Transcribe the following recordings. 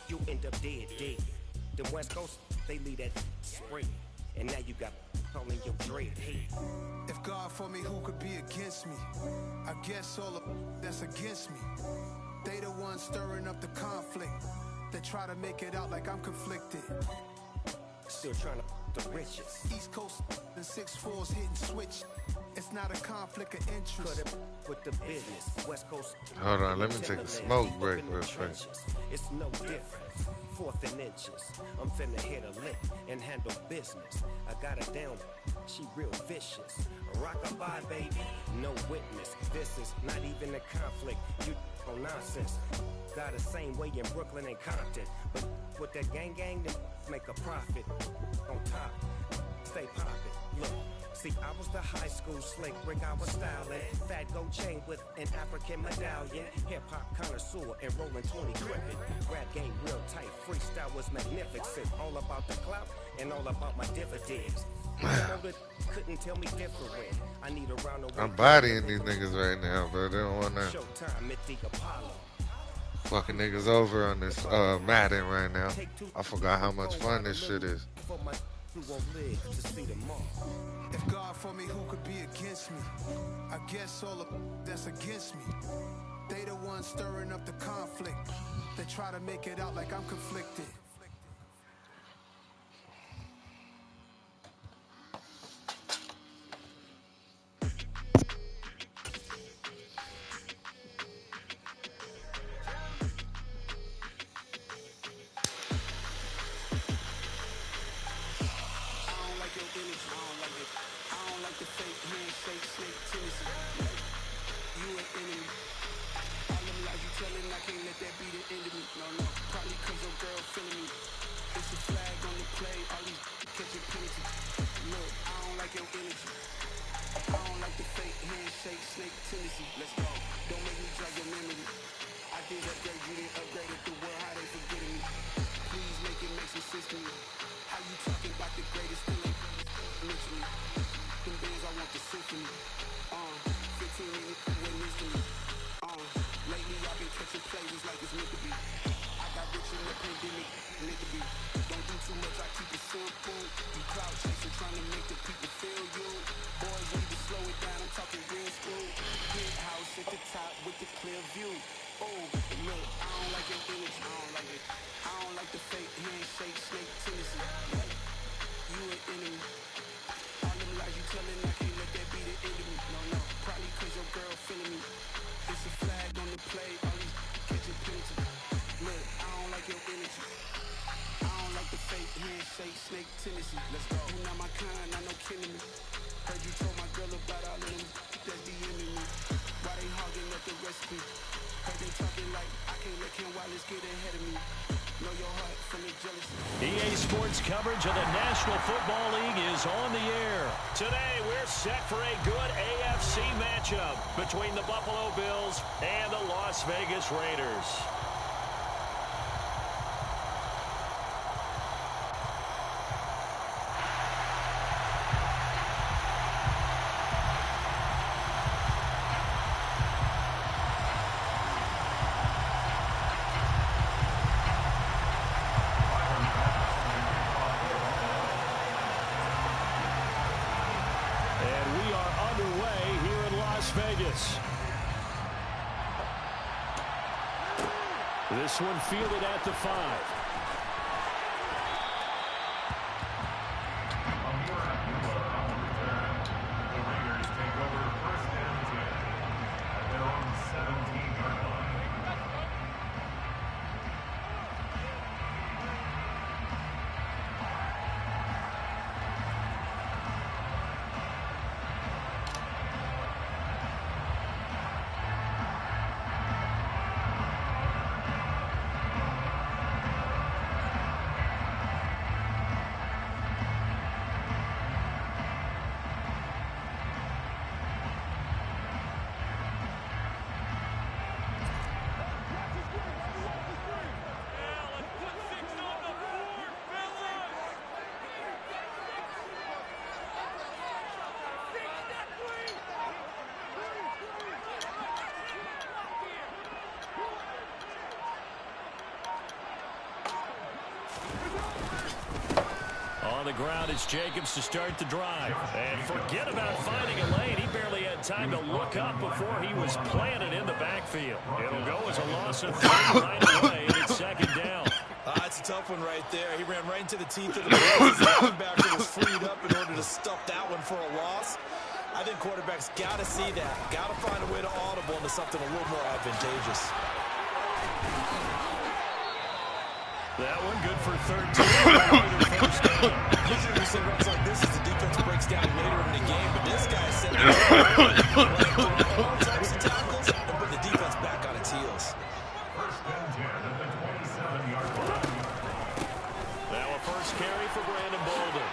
you end up dead. The West Coast, they lead that spring. And now you got calling your dread hate. If God for me, who could be against me? I guess all of that's against me. They the ones stirring up the conflict. They try to make it out like I'm conflicted. Still trying to the riches. East Coast and 6'4s hitting switch. It's not a conflict of interest. Cut it with the business. West Coast. Hold on, let me take a smoke break real quick. It's no different. 4th and inches. I'm finna hit a lick and handle business. I got her down. She real vicious. Rockabye, baby. No witness. This is not even a conflict. You on nonsense. Got the same way in Brooklyn and Compton. But with that gang, then make a profit. On top, stay poppin'. Look. See, I was the high school slick Rick, I was styling. Fat gold chain with an African medallion. Hip-hop connoisseur and rolling 20 crippin'. Rap game real tight, freestyle was magnificent. All about the clout and all about my dividends. Couldn't tell me different. I need a round of I'm bodying these niggas right now, bro. They don't want that. Showtime at the Apollo. Fucking niggas over on this Madden right now. I forgot how much fun this shit is. If God for me, who could be against me? I guess all of that's against me. They the ones stirring up the conflict. They try to make it out like I'm conflicted. EA Sports coverage of the National Football League is on the air. Today, we're set for a good AFC matchup between the Buffalo Bills and the Las Vegas Raiders. This one fielded at the 5. On the ground, it's Jacobs to start the drive. And forget about finding a lane. He barely had time to look up before he was planted in the backfield. It'll go as a loss of 3 right away, and it's second down. It's a tough one right there. He ran right into the teeth of the ball. His linebacker was freed up in order to stuff that one for a loss. I think quarterbacks got to see that. Got to find a way to audible into something a little more advantageous. That one good for 13. First down. Usually we see runs like this as the defense breaks down later in the game, but this guy set the tone, all types of tackles, and put the defense back on its heels. Now a first carry for Brandon Bolden.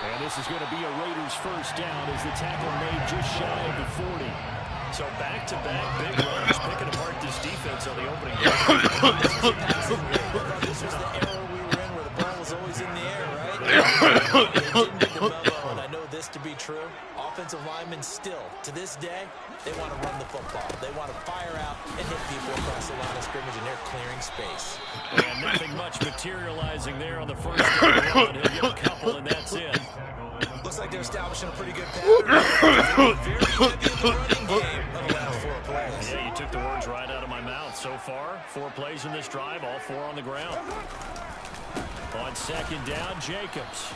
And this is going to be a Raiders first down as the tackle made just shy of the 40. So back-to-back big runs picking apart this defense on the opening drive. This was the era we were in where the ball was always in the air, right? They didn't get the memo, and I know this to be true. Offensive linemen still, to this day, they want to run the football. They want to fire out and hit people across the line of scrimmage, and they're clearing space. And nothing much materializing there on the first run. He'll get a couple, and that's it. Looks like they're establishing a pretty good pattern. Very heavy in the running game of the last 4 plays. Yeah, you took the words right out of my mouth. So far, 4 plays in this drive, all 4 on the ground. On second down, Jacobs.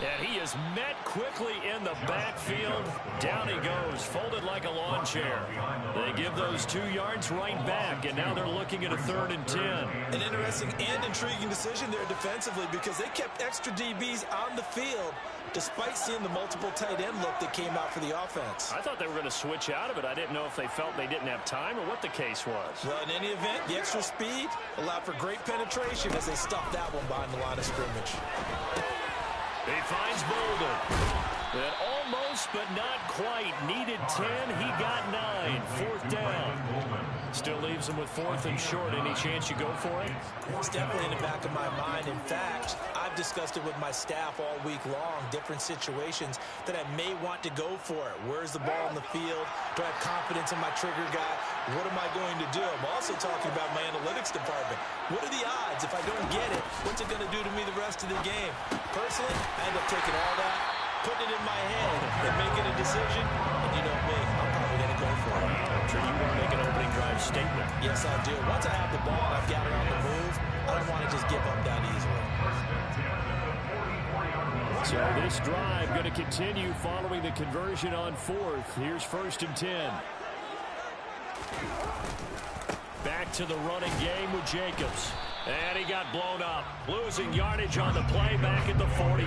And he is met quickly in the backfield. Down he goes, folded like a lawn chair. They give those 2 yards right back, and now they're looking at a 3rd and 10. An interesting and intriguing decision there defensively because they kept extra DBs on the field despite seeing the multiple tight end look that came out for the offense. I thought they were going to switch out of it. I didn't know if they felt they didn't have time or what the case was. Well, in any event, the extra speed allowed for great penetration as they stuffed that one behind the line of scrimmage. He finds Bolden. And almost, but not quite. Needed 10. He got 9. 4th down. Still leaves him with 4th and short. Any chance you go for it? It's definitely in the back of my mind. In fact, I've discussed it with my staff all week long, different situations that I may want to go for it. Where's the ball in the field? Do I have confidence in my trigger guy? What am I going to do? I'm also talking about my analytics department. What are the odds? If I don't get it, what's it going to do to me the rest of the game? Personally, I end up taking all that, putting it in my head, and making a decision. And you know me, I'm probably going to go for it. I'm sure you want to make an opening drive statement. Yes, I do. Once I have the ball and I've got it on the move, I don't want to just give up that easily. So this drive going to continue following the conversion on 4th. Here's 1st and 10. Back to the running game with Jacobs. And he got blown up. Losing yardage on the play back at the 44.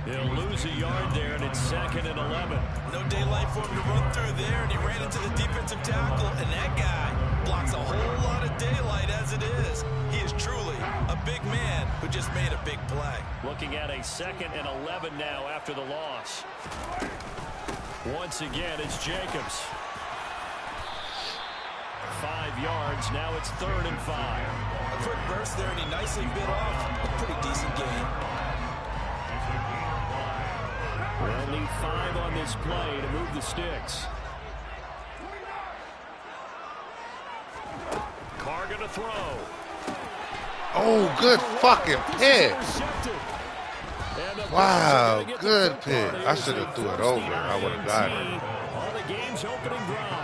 He'll lose a yard there, and it's 2nd and 11. No daylight for him to run through there, and he ran into the defensive tackle, and that guy blocks a whole lot of daylight as it is. He is truly a big man who just made a big play. Looking at a 2nd and 11 now after the loss. Once again, it's Jacobs. 5 yards. Now it's 3rd and 5. A quick burst there, and he nicely bit off a pretty decent gain. They'll need 5 on this play to move the sticks. Carr gonna throw. Oh, good fucking pick. Wow, good pick. I should have threw it over. I would have got it.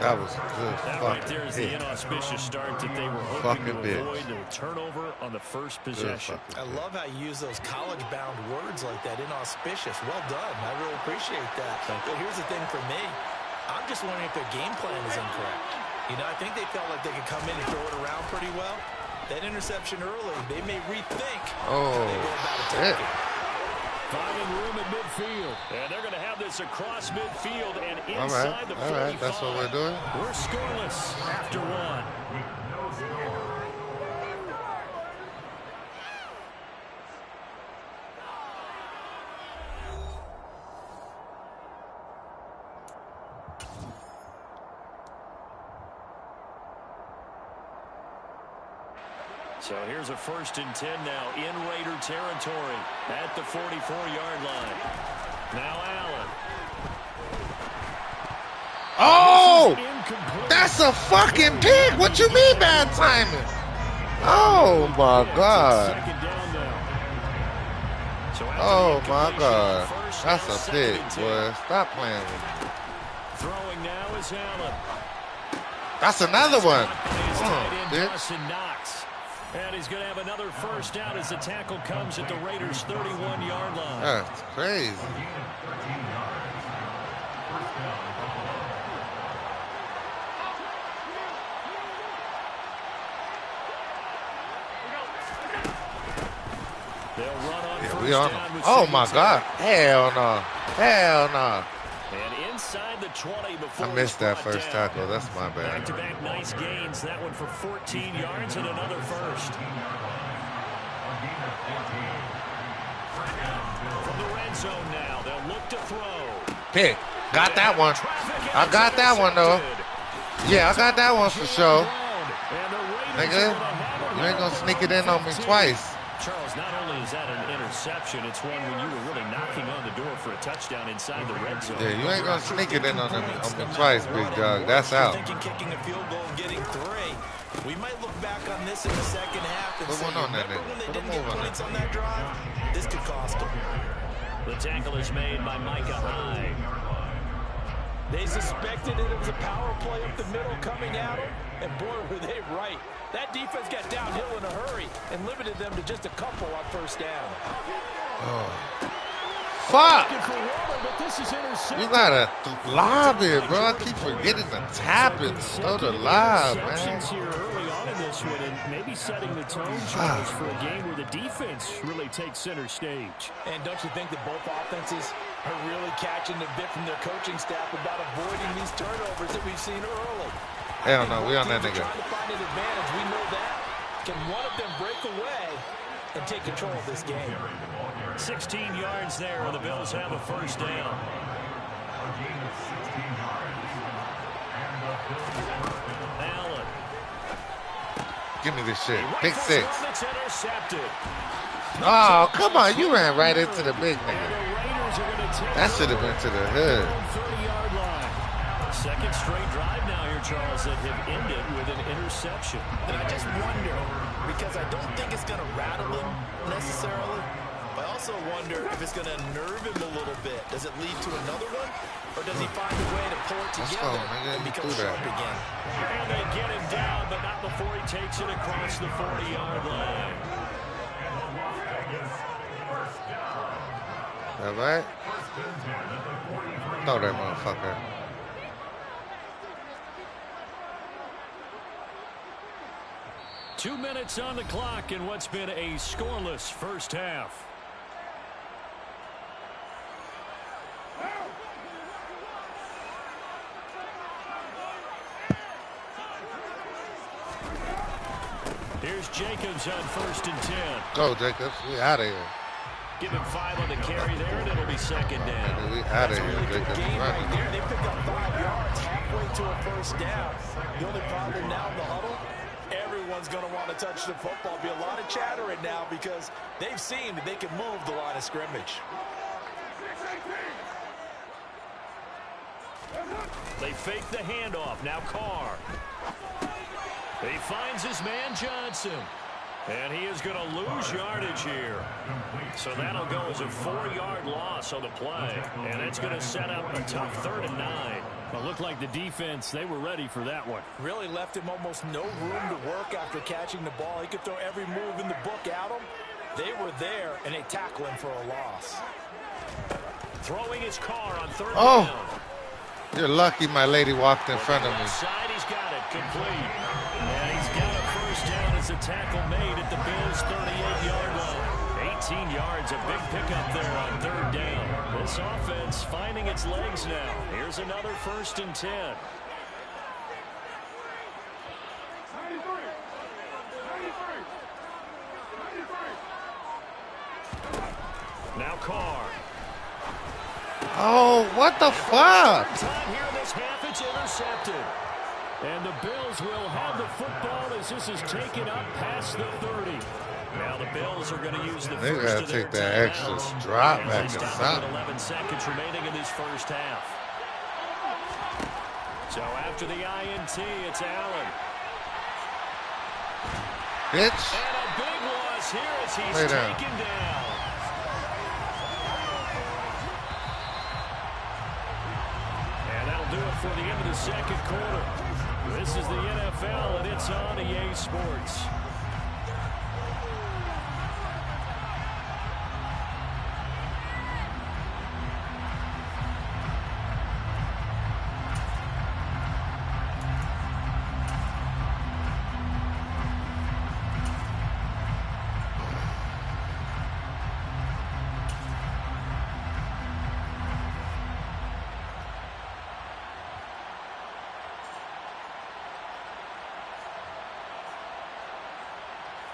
That was a good Right there fucking is the pick. inauspicious start that they were hoping to avoid the turnover on the first possession. I love how you use those college-bound words like that, inauspicious. Well done. I really appreciate that. But here's the thing for me. I'm just wondering if their game plan is incorrect. You know, I think they felt like they could come in and throw it around pretty well. That interception early, they may rethink how they go about attacking. Finding room at midfield. And they're going to have this across midfield and inside the 45. All right, that's what we're doing. We're scoreless after 1. So here's a 1st and 10 now in Raider territory at the 44-yard line. Now Allen. Oh! That's a fucking pick! What you mean bad timing? Oh my God. Second down now. Oh my God. That's a pick, boy. Stop playing with me. Throwing now is Allen. That's another one. Dawson Knox. And he's going to have another first down as the tackle comes at the Raiders' 31-yard line. That's crazy. They'll run on first We on down them. with Oh my Singletary. God. Hell no. Hell no. And inside the 20 before I missed that he's brought first down. tackle. That's my bad. Back-to-back nice gains. That one for 14 yards and another first. From the red zone now, they'll look to throw. Pick. Got that one. I got that one though. Yeah, I got that one for sure. Nigga, you ain't gonna sneak it in on me twice. Charles, not only is that an interception, it's one when you were really knocking on the door for a touchdown inside the red zone. Yeah, you ain't gonna sneak it in on me twice, big dog. That's out. Thinking kicking a field goal and getting 3. We might look back on this in the second half and Put say, one on that remember nigga. when they Put a didn't get move on points that. on that drive? This could cost them. The tackle is made by Micah Hyde. They suspected it was a power play up the middle coming at them, and boy, were they right. That defense got downhill in a hurry and limited them to just a couple on first down. Fuck! You gotta lob it, bro. I keep forgetting to tap it. Throw the lob, man. Here early on in this one, and maybe setting the tone, Charles, for a game where the defense really takes center stage. And don't you think that both offenses are really catching the bit from their coaching staff about avoiding these turnovers that we've seen early? Hell no, we on that nigga. Trying to find an advantage, we know that. Can one of them break away and take control of this game? 16 yards there, and the Bills have a first down. Allen. Give me this shit. Pick 6. It's intercepted. Oh, come on. You ran right into the big And nigga. the Raiders are going to take That should have been to the hood. 30-yard line. Second straight drive now here, Charles, that have ended with an interception. And I just wonder, because I don't think it's going to rattle him necessarily, but I also wonder if it's going to nerve him a little bit. Does it lead to another one? Or does he find a way to pull it together and become sharp again? And they get him down, but not before he takes it across the 40-yard line. All right? Throw that motherfucker. Two minutes on the clock in what's been a scoreless first half. Here's Jacobs on 1st and 10. Go, Jacobs. We out of here. Give him 5 on the carry there, and it'll be second down. We out of here, Jacobs. Game right Running. there. They pick up 5 yards halfway to a first down. The only problem now in the huddle, everyone's going to want to touch the football. Be a lot of chattering now because they've seen that they can move the line of scrimmage. They fake the handoff. Now Carr. He finds his man Johnson. And he is going to lose yardage here. So that'll go as a 4-yard loss on the play. And it's going to set up a tough 3rd and 9. Well, it looked like the defense, they were ready for that one. Really left him almost no room to work after catching the ball. He could throw every move in the book at him. They were there, and they tackle him for a loss. Throwing his car on 3rd Oh. down. You're lucky my lady walked in front of me. Side, he's got it complete. And he's got a first down as a tackle made at the Bills' 38-yard line. 18 yards, a big pickup there on 3rd down. This offense finding its legs now. Here's another 1st and 10. Now Carr. Oh, what the fuck? Time here in this half, it's intercepted. And the Bills will have the football as this is taken up past the 30. Now the Bills are going to use the They first gotta of their take that extra timeouts. drop And back they or stop something. with 11 seconds remaining in this first half. So after the INT, it's Allen. Bitch. And a big loss here as he's Lay down. taken down. before the end of the second quarter. This is the NFL, and it's on EA Sports.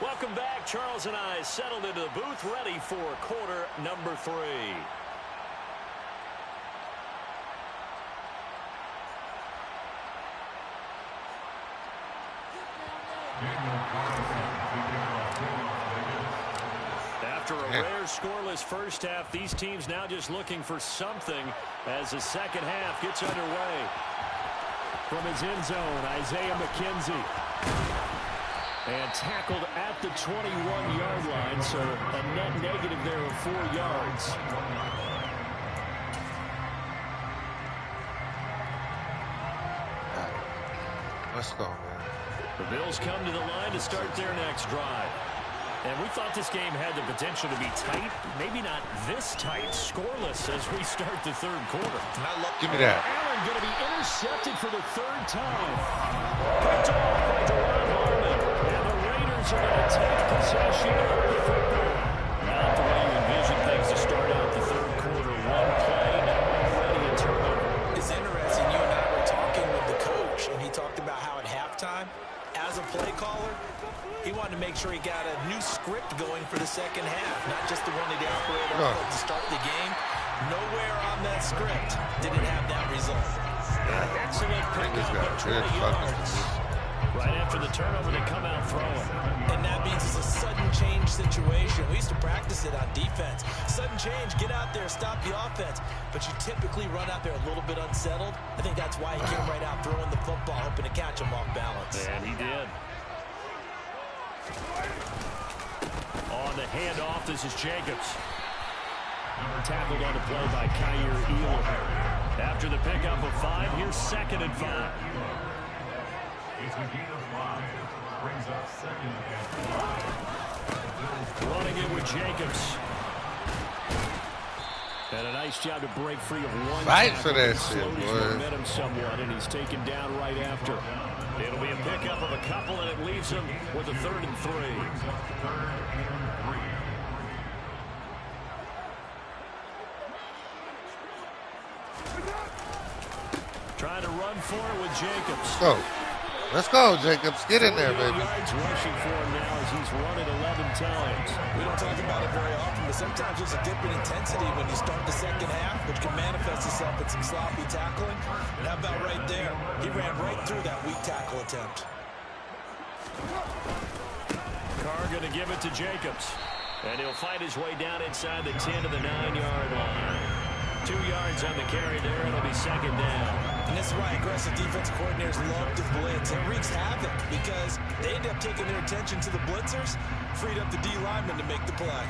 Welcome back. Charles and I settled into the booth, ready for quarter number 3. After a rare scoreless first half, these teams now just looking for something as the second half gets underway. From his end zone, Isaiah McKenzie. And tackled at the 21-yard line, so a net negative there of 4 yards. Let's go, man. The Bills come to the line to start their next drive. And we thought this game had the potential to be tight. Maybe not this tight, scoreless as we start the third quarter. Give me that. Allen going to be intercepted for the 3rd time. Picked off by Deron Harmon. And the Raiders are going to take possession of the football. Not the way you envision things to start out the third quarter. One play, now already a turnover. It's interesting. You and I were talking with the coach, and he talked about how at halftime, as a play caller, he wanted to make sure he got a new script going for the second half, not just the one that he operated off of to start the game. Nowhere on that script did it have that result. Excellent pickup of 20 yards. Right after the turnover, they come out throwing. And that means it's a sudden change situation. We used to practice it on defense. Sudden change, get out there, stop the offense. But you typically run out there a little bit unsettled. I think that's why he came right out throwing the football, hoping to catch him off balance. And he did. On the handoff, this is Jacobs. Tackled on the play by Kyer Elam. After the pickup of 5, here's 2nd and 5. Running it with Jacobs. And a nice job to break free of one. Fight for that shit, slowed his boy. momentum somewhat, and he's taken down right after. It'll be a pickup of a couple, and it leaves him with a 3rd and 3. Trying to run for it with Jacobs. Go. Let's go, Jacobs. Get in there, baby. Yards rushing for him now as he's run it 11 times. We don't talk about it very often, but sometimes there's a dip in intensity when you start the second half, which can manifest itself in some sloppy tackling. And how about right there? He ran right through that weak tackle attempt. Carr going to give it to Jacobs. And he'll find his way down inside the 10 to the 9-yard line. 2 yards on the carry there. It'll be 2nd down. And this is why aggressive defensive coordinators love to blitz. It wreaks havoc because they end up taking their attention to the blitzers, freed up the D lineman to make the play.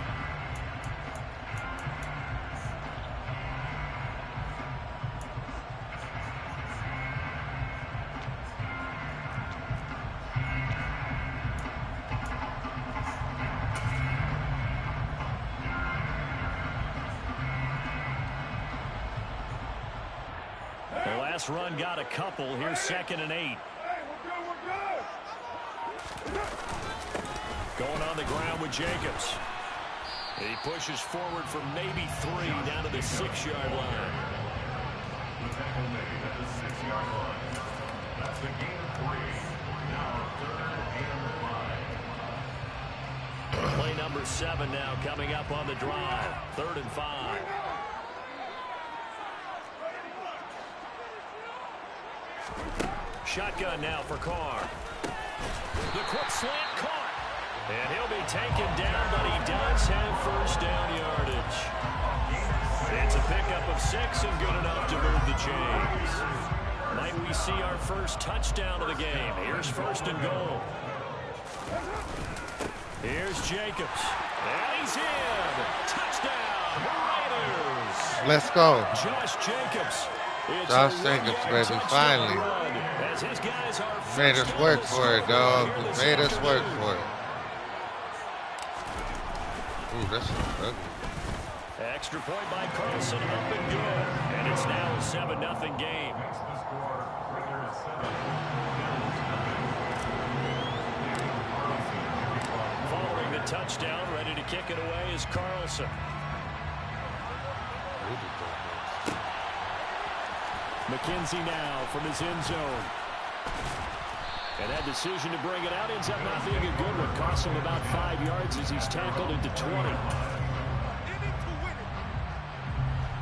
Run got a couple. Here's 2nd and 8. Going on the ground with Jacobs. He pushes forward for maybe 3 down to the 6-yard line. That's the gain of 3. Now 3rd and 5. Play number 7 now coming up on the drive. 3rd and 5. Shotgun now for Carr. The quick slant caught. And he'll be taken down, but he does have 1st down yardage. It's a pickup of 6 and good enough to move the chains. Might we see our first touchdown of the game? Here's 1st and goal. Here's Jacobs. And he's in. Touchdown, Raiders. Let's go. Josh Jacobs Josh Jacobs, baby, finally. Made us work for it, dog. You made us work for it. Ooh, that's ugly. Extra point by Carlson, up and good. And it's now a 7-0 game. Following the touchdown, ready to kick it away is Carlson. McKenzie now from his end zone. And that decision to bring it out ends up not being a good one. Costs him about 5 yards as he's tackled into 20.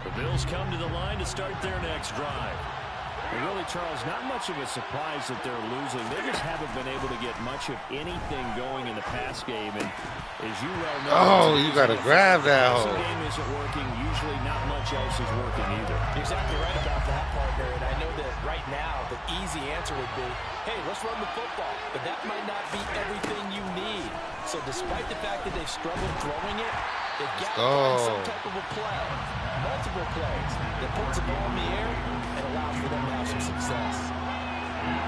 The Bills come to the line to start their next drive. And really, Charles, not much of a surprise that they're losing. They just haven't been able to get much of anything going in the pass game. And as you well know, oh, you got to grab that hole. The game isn't working. Usually not much else is working either. Exactly right about that, partner. And I know that right now the easy answer would be, hey, let's run the football. But that might not be everything you need. So despite the fact that they've struggled throwing it, they've got to find some type of a play. Multiple plays that puts the ball in the air and allows for them to have some success.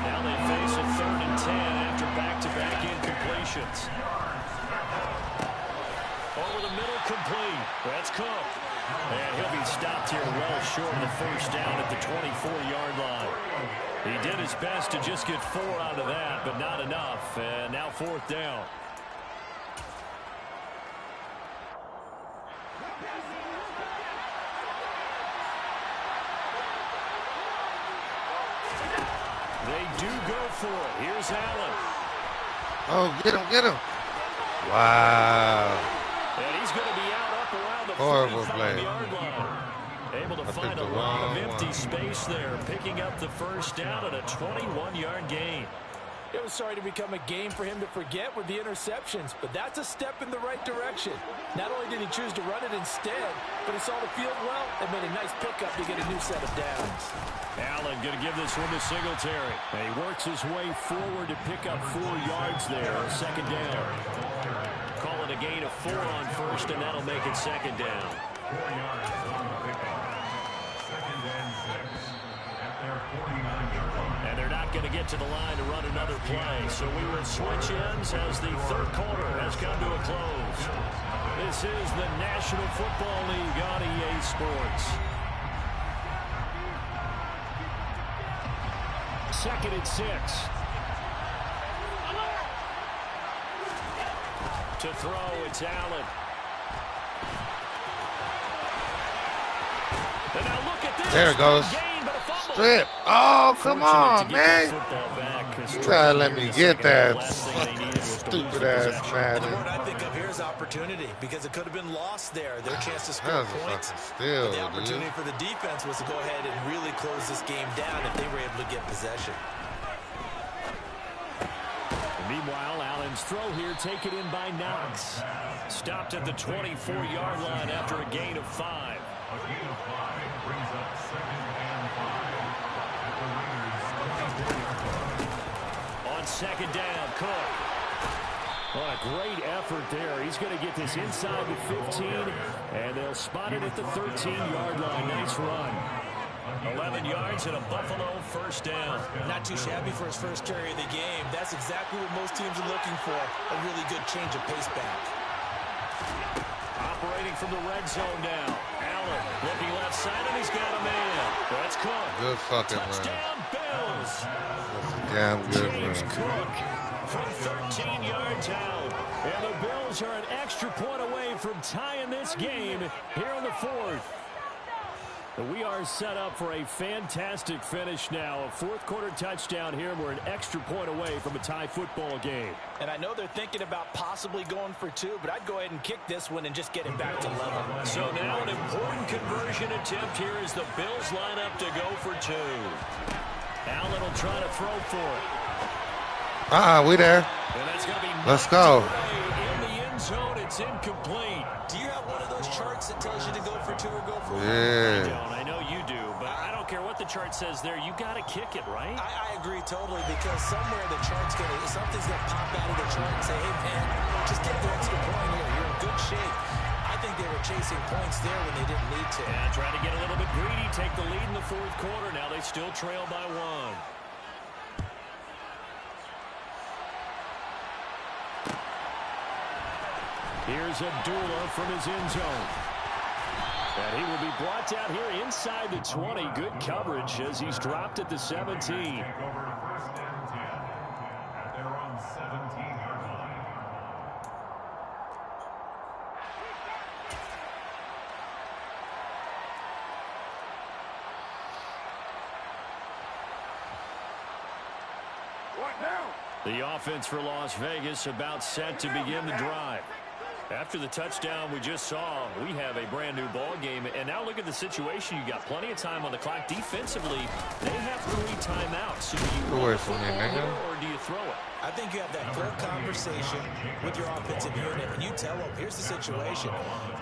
Now they face a 3rd and 10 after back-to-back incompletions. Over the middle, complete. That's Cook. And he'll be stopped here well short of the first down at the 24-yard line. He did his best to just get 4 out of that, but not enough. And now 4th down. They do go for it. Here's Allen. Oh, get him, get him. Wow. And he's going to be out up around the horrible play. Yard line. Able to find a lot of empty space there, picking up the first down at a 21-yard gain. It was starting to become a game for him to forget with the interceptions, but that's a step in the right direction. Not only did he choose to run it instead, but he saw the field well and made a nice pickup to get a new set of downs. Allen going to give this one to Singletary. And he works his way forward to pick up 4 yards there, 2nd down. Call it a gain of 4 on first, and that'll make it 2nd down. 4 yards on the pickup. 2nd and 6 at their 49-yard line. And they're not going to get to the line to run another play. So we will switch ends as the 3rd quarter has come to a close. This is the National Football League on EA Sports. 2nd and 6. To throw, it's Allen. And now look at this. There it goes. Strip. Oh, come on, man. You gotta let me get that stupid ass Madden. What I think of here is opportunity, because it could have been lost there. Their chance to score points. Steal, but the opportunity for the defense was to go ahead and really close this game down if they were able to get possession. Meanwhile, Allen's throw here taken in by Knox. Stopped at the 24-yard line after a gain of 5. A gain of 5 brings up 2nd and 5 at the Raiders' 24-yard line. On 2nd down, Cook. What a great effort there. He's going to get this inside the 15, and they'll spot it at the 13-yard line. Nice run. 11 yards and a Buffalo 1st down. Not too shabby for his first carry of the game. That's exactly what most teams are looking for. A really good change of pace back. Operating from the red zone now. Allen looking left side, and he's got a man. That's Cook. Good fucking touchdown, Bills. Damn good James run. Cook from 13 yards out. And the Bills are an extra point away from tying this game here in the 4th. We are set up for a fantastic finish now. A 4th quarter touchdown here. We're an extra point away from a tie football game. And I know they're thinking about possibly going for 2, but I'd go ahead and kick this one and just get it back to level. So now an important conversion attempt here as the Bills line up to go for 2. Allen will try to throw for it. We there. And that's going to be Let's go. In the end zone, it's incomplete. Do you have one of those charts that tells you to go for 2 or go for 1? Yeah. I know you do, but I don't care what the chart says there. You got to kick it, right? I agree totally, because somewhere the chart's something's gonna pop out of the chart and say, hey man, just get the extra point here. You're in good shape. I think they were were chasing points there when they didn't need to. And trying to get a little bit greedy, take the lead in the fourth quarter. Now they still trail by 1. Here's Abdullah from his end zone. And he will be brought down here inside the 20. Good coverage as he's dropped at the 17. Over to 1st and 10 at their own 17-yard line. What now? The offense for Las Vegas about set to begin the drive. After the touchdown we just saw, we have a brand new ball game. And now look at the situation. You got plenty of time on the clock. Defensively, they have 3 timeouts. So do you Away from me, nigga. or do you throw it? I think you have that full conversation with your offensive unit, and you tell them, here's the situation.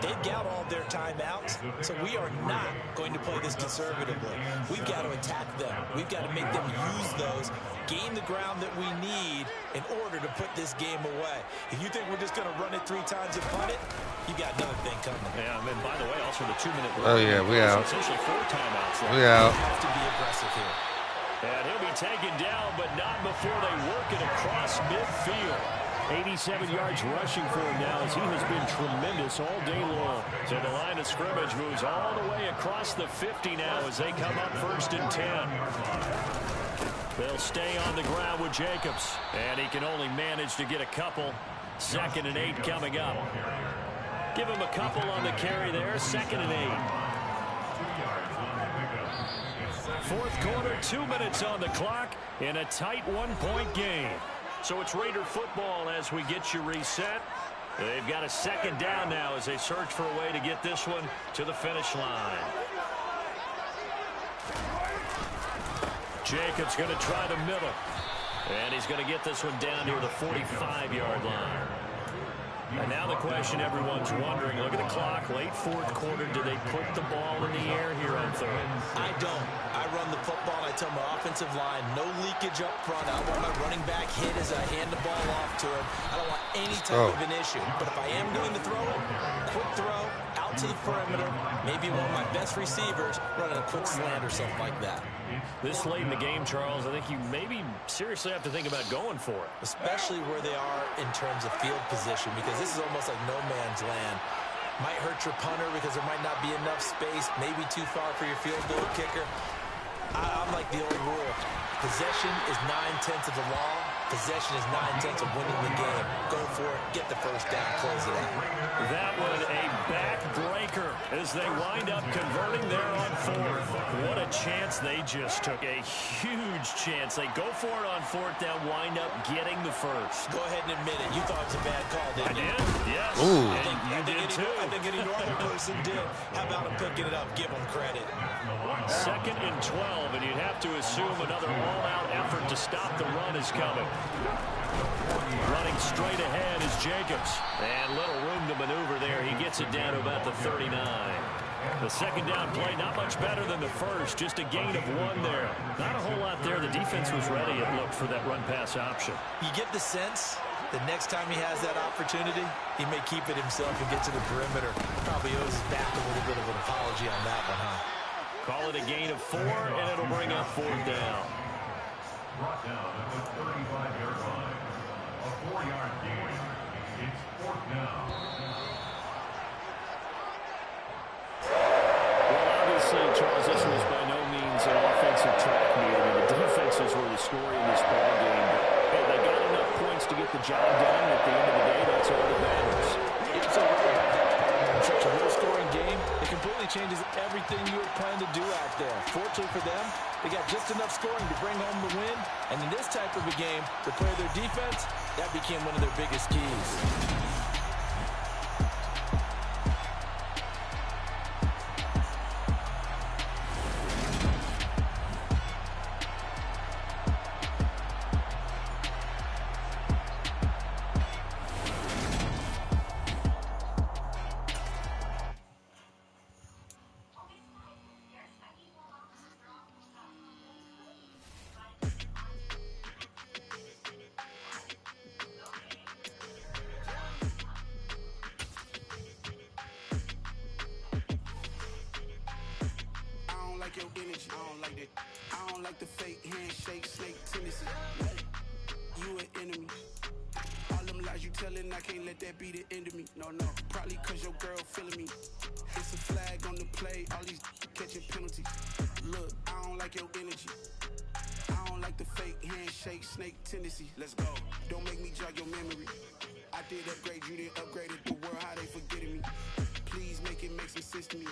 They've got all their timeouts, so we are not going to play this conservatively. We've got to attack them. We've got to make them use those, gain the ground that we need in order to put this game away. If you think we're just going to run it 3 times and punt it, you got another thing coming. Yeah, and by the way, also the 2-minute Oh, yeah, we out. Essentially 4 timeouts left. We out. You have to be aggressive here. And he'll be taken down, but not before they work it across midfield. 87 yards rushing for him now as he has been tremendous all day long. So the line of scrimmage moves all the way across the 50 now as they come up 1st and 10. They'll stay on the ground with Jacobs, and he can only manage to get a couple. 2nd and 8 coming up. Give him a couple on the carry there. 2nd and 8. Fourth quarter, 2 minutes on the clock in a tight 1-point game. So it's Raider football as we get you reset. They've got a 2nd down now as they search for a way to get this one to the finish line. Jacobs going to try the middle. And he's going to get this one down near the 45-yard line. And now the question everyone's wondering, look at the clock, late fourth quarter, do they put the ball in the air here on 3rd? I don't. I run the football, and I tell my offensive line, no leakage up front. I want my running back hit as I hand the ball off to him. I don't want any type of an issue. But if I am going to throw it, quick throw, out to the perimeter, maybe one of my best receivers running a quick slant or something like that. This late in the game, Charles, I think you maybe seriously have to think about going for it. Especially where they are in terms of field position, because this is almost like no man's land. Might hurt your punter because there might not be enough space, maybe too far for your field goal kicker. I'm like the old rule. Possession is 9/10 of the law. Possession is 9/10 of winning the game. Go for it. Get the first down. Close it out. That was a backbreaker as they wind up converting there on 4th. What a chance they just took. A huge chance. They go for it on 4th down, wind up getting the first. Go ahead and admit it. You thought it was a bad call, didn't you? I did, yes. Ooh. You did too. I think any normal person did. How about him picking it up? Give him credit. 2nd and 12, and you'd have to assume another all-out effort to stop the run is coming. Running straight ahead is Jacobs. And little room to maneuver there. He gets it down to about the 39. The 2nd down play, not much better than the first. Just a gain of 1 there. Not a whole lot there. The defense was ready, it looked, for that run-pass option. You get the sense the next time he has that opportunity, he may keep it himself and get to the perimeter. Probably owes his back a little bit of an apology on that one, huh? Call it a gain of 4, and it'll bring up 4th down. Brought down at the 35-yard line. A 4-yard gain. It's 4th down. Well, obviously, Charles, this was by no means an offensive track meet. I mean, the defenses were the story in this ball game. But, hey, they got enough points to get the job done. At the end of the day, that's all that matters. It's a such a low-scoring game. It completely changes everything you were planning to do out there. Fortunately for them, they got just enough scoring to bring home the win. And in this type of a game, to play their defense, that became one of their biggest keys. energy. I don't like that. I don't like the fake handshake, snake tendency. You an enemy. All them lies you telling, I can't let that be the end of me. No, probably cause your girl feeling me. It's a flag on the play, all these catching penalties. Look, I don't like your energy. I don't like the fake handshake, snake tendency. Let's go. Don't make me jog your memory. I did upgrade, you didn't upgrade it. The world, how they forgetting me. Please make it make some sense to me.